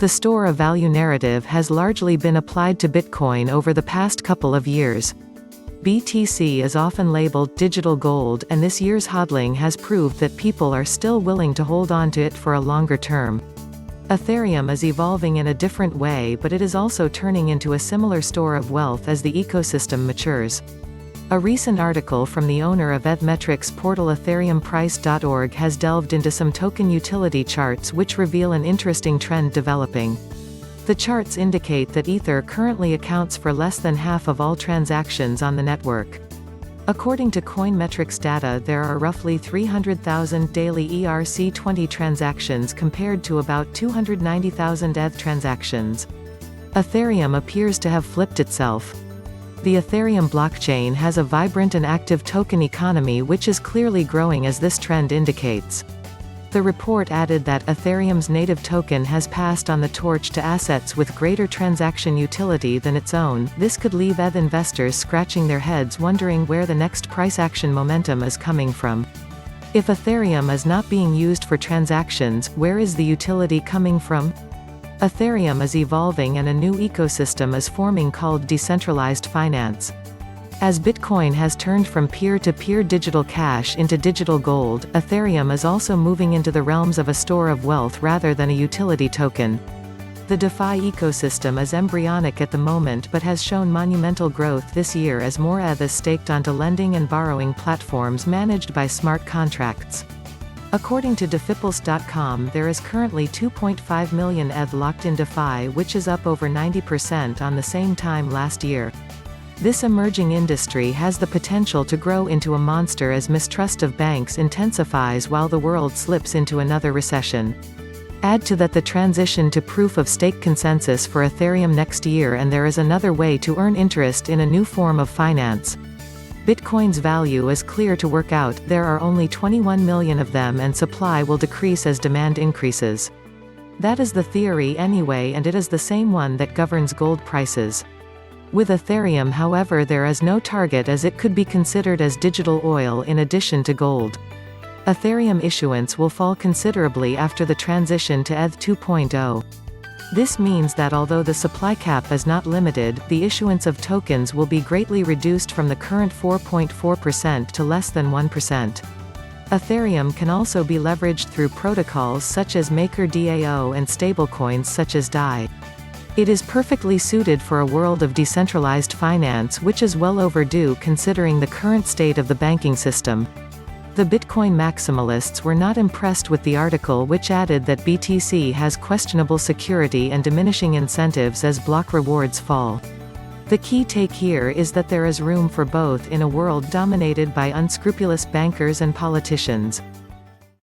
The store of value narrative has largely been applied to Bitcoin over the past couple of years. BTC is often labeled digital gold, and this year's hodling has proved that people are still willing to hold on to it for a longer term. Ethereum is evolving in a different way, but it is also turning into a similar store of wealth as the ecosystem matures. A recent article from the owner of ETHmetrics portal ethereumprice.org has delved into some token utility charts which reveal an interesting trend developing. The charts indicate that Ether currently accounts for less than half of all transactions on the network. According to Coinmetrics data, there are roughly 300,000 daily ERC20 transactions compared to about 290,000 ETH transactions. Ethereum appears to have flipped itself. The Ethereum blockchain has a vibrant and active token economy which is clearly growing as this trend indicates. The report added that Ethereum's native token has passed on the torch to assets with greater transaction utility than its own. This could leave ETH investors scratching their heads wondering where the next price action momentum is coming from. If Ethereum is not being used for transactions, where is the utility coming from? Ethereum is evolving and a new ecosystem is forming called decentralized finance. As Bitcoin has turned from peer-to-peer digital cash into digital gold, Ethereum is also moving into the realms of a store of wealth rather than a utility token. The DeFi ecosystem is embryonic at the moment but has shown monumental growth this year as more ETH is staked onto lending and borrowing platforms managed by smart contracts. According to defipples.com, there is currently 2.5 million ETH locked in DeFi, which is up over 90% on the same time last year. This emerging industry has the potential to grow into a monster as mistrust of banks intensifies while the world slips into another recession. Add to that the transition to proof-of-stake consensus for Ethereum next year, and there is another way to earn interest in a new form of finance. Bitcoin's value is clear to work out. There are only 21 million of them and supply will decrease as demand increases. That is the theory anyway, and it is the same one that governs gold prices. With Ethereum, however, there is no target as it could be considered as digital oil in addition to gold. Ethereum issuance will fall considerably after the transition to ETH 2.0. This means that although the supply cap is not limited, the issuance of tokens will be greatly reduced from the current 4.4% to less than 1%. Ethereum can also be leveraged through protocols such as MakerDAO and stablecoins such as DAI. It is perfectly suited for a world of decentralized finance which is well overdue considering the current state of the banking system. The Bitcoin maximalists were not impressed with the article, which added that BTC has questionable security and diminishing incentives as block rewards fall. The key take here is that there is room for both in a world dominated by unscrupulous bankers and politicians.